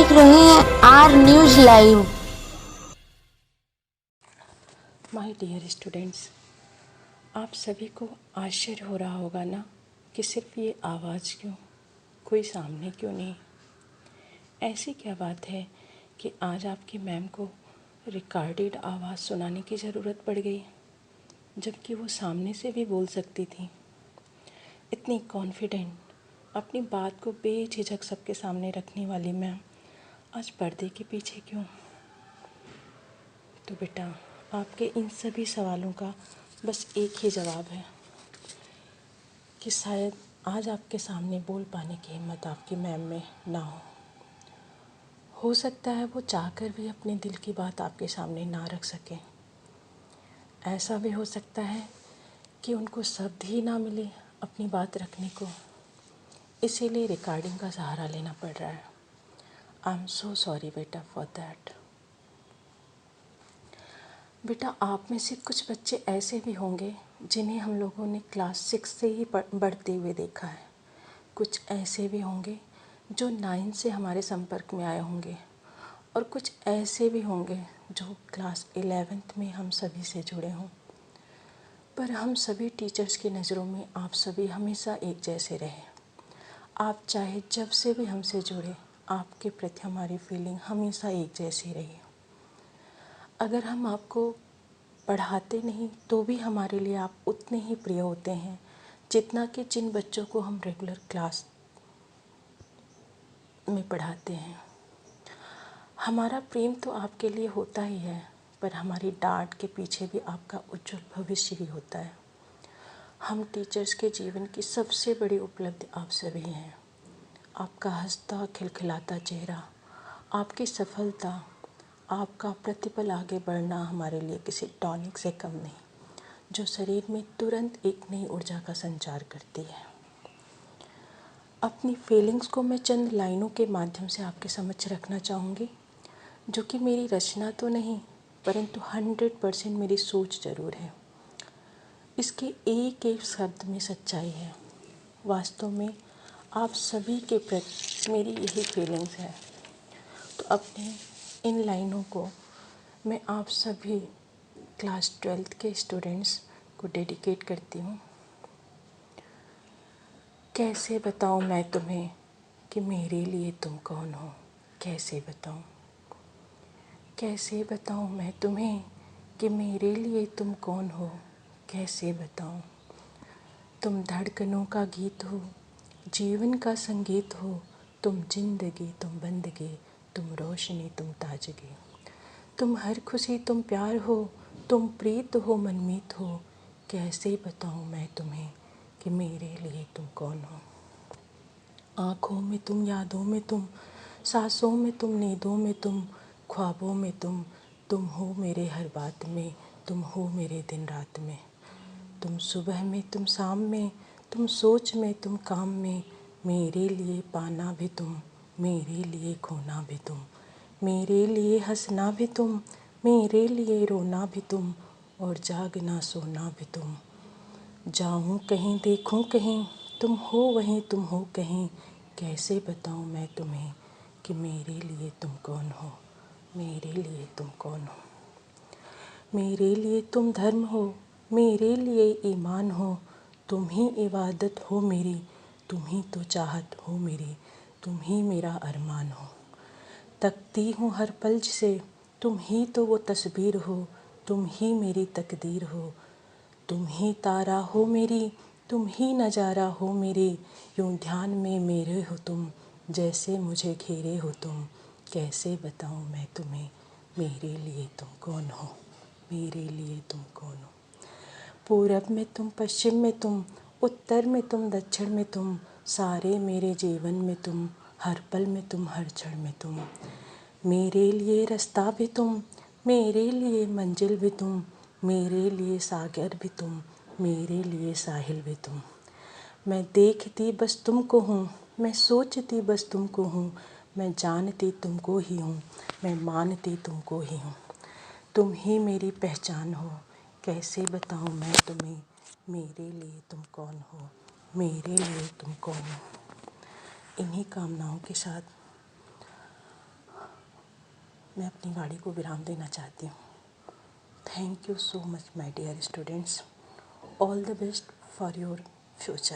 देख रहे हैं R News Live. My dear students, आप सभी को आश्चर्य हो रहा होगा ना कि सिर्फ ये आवाज़ क्यों, कोई सामने क्यों नहीं। ऐसी क्या बात है कि आज आपकी मैम को रिकॉर्डेड आवाज़ सुनाने की ज़रूरत पड़ गई, जबकि वो सामने से भी बोल सकती थी। इतनी कॉन्फिडेंट, अपनी बात को बेझिझक सबके सामने रखने वाली मैम आज पर्दे के पीछे क्यों? तो बेटा, आपके इन सभी सवालों का बस एक ही जवाब है कि शायद आज आपके सामने बोल पाने की हिम्मत आपकी मैम में ना हो सकता है वो चाहकर भी अपने दिल की बात आपके सामने ना रख सकें। ऐसा भी हो सकता है कि उनको शब्द ही ना मिले अपनी बात रखने को, इसीलिए रिकॉर्डिंग का सहारा लेना पड़ रहा है। आई एम सो सॉरी बेटा फॉर दैट। बेटा, आप में से कुछ बच्चे ऐसे भी होंगे जिन्हें हम लोगों ने क्लास 6 से ही बढ़ते हुए देखा है। कुछ ऐसे भी होंगे जो 9 से हमारे संपर्क में आए होंगे, और कुछ ऐसे भी होंगे जो क्लास 11th में हम सभी से जुड़े हों। पर हम सभी टीचर्स की नज़रों में आप सभी हमेशा एक जैसे रहे। आप चाहे जब से भी हमसे जुड़े, आपके प्रति हमारी फीलिंग हमेशा एक जैसी रही। अगर हम आपको पढ़ाते नहीं तो भी हमारे लिए आप उतने ही प्रिय होते हैं जितना कि जिन बच्चों को हम रेगुलर क्लास में पढ़ाते हैं। हमारा प्रेम तो आपके लिए होता ही है, पर हमारी डांट के पीछे भी आपका उज्जवल भविष्य भी होता है। हम टीचर्स के जीवन की सबसे बड़ी उपलब्धि आप सभी हैं। आपका हंसता खिलखिलाता चेहरा, आपकी सफलता, आपका प्रतिपल आगे बढ़ना हमारे लिए किसी टॉनिक से कम नहीं, जो शरीर में तुरंत एक नई ऊर्जा का संचार करती है। अपनी फीलिंग्स को मैं चंद लाइनों के माध्यम से आपके समक्ष रखना चाहूँगी, जो कि मेरी रचना तो नहीं परंतु 100% मेरी सोच ज़रूर है। इसके एक एक शब्द में सच्चाई है। वास्तव में आप सभी के प्रति मेरी यही फीलिंग्स है। तो अपने इन लाइनों को मैं आप सभी क्लास 12th के स्टूडेंट्स को डेडिकेट करती हूँ। कैसे बताऊँ मैं तुम्हें कि मेरे लिए तुम कौन हो? कैसे बताऊँ? कैसे बताऊँ मैं तुम्हें कि मेरे लिए तुम कौन हो? कैसे बताऊँ? तुम धड़कनों का गीत हो, जीवन का संगीत हो, तुम जिंदगी, तुम बंदगी, तुम रोशनी, तुम ताजगी, तुम हर खुशी, तुम प्यार हो, तुम प्रीत हो, मनमीत हो। कैसे बताऊँ मैं तुम्हें कि मेरे लिए तुम कौन हो? आँखों में तुम, यादों में तुम, सांसों में तुम, नींदों में तुम, ख्वाबों में तुम हो मेरे हर बात में, तुम हो मेरे दिन रात में। तुम सुबह में, तुम शाम में, तुम सोच में, तुम काम में, मेरे लिए पाना भी तुम, मेरे लिए खोना भी तुम, मेरे लिए हंसना भी तुम, मेरे लिए रोना भी तुम, और जागना सोना भी तुम। जाऊँ कहीं, देखूँ कहीं, तुम हो वहीं, तुम हो कहीं। कैसे बताऊँ मैं तुम्हें कि मेरे लिए तुम कौन हो? मेरे लिए तुम कौन हो? मेरे लिए तुम धर्म हो, मेरे लिए ईमान हो, तुम ही इबादत हो मेरी, तुम ही तो चाहत हो मेरी, तुम ही मेरा अरमान हो। तकती हूँ हर पल से, तुम ही तो वो तस्वीर हो, तुम ही मेरी तकदीर हो। तुम ही तारा हो मेरी, तुम ही नज़ारा हो मेरी, यूं ध्यान में मेरे हो तुम, जैसे मुझे घेरे हो तुम। कैसे बताऊँ मैं तुम्हें मेरे लिए तुम कौन हो? मेरे लिए तुम कौन हो? पूरब में तुम, पश्चिम में तुम, उत्तर में तुम, दक्षिण में तुम, सारे मेरे जीवन में तुम, हर पल में तुम, हर क्षण में तुम। मेरे लिए रास्ता भी तुम, मेरे लिए मंजिल भी तुम, मेरे लिए सागर भी तुम, मेरे लिए साहिल भी तुम। मैं देखती बस तुमको हूँ, मैं सोचती बस तुमको हूँ, मैं जानती तुमको ही हूँ, मैं मानती तुमको ही हूँ। तुम ही मेरी पहचान हो। कैसे बताऊँ मैं तुम्हें मेरे लिए तुम कौन हो? मेरे लिए तुम कौन हो? इन्हीं कामनाओं के साथ मैं अपनी वाणी को विराम देना चाहती हूँ। Thank you so much my dear students. All the best for your future.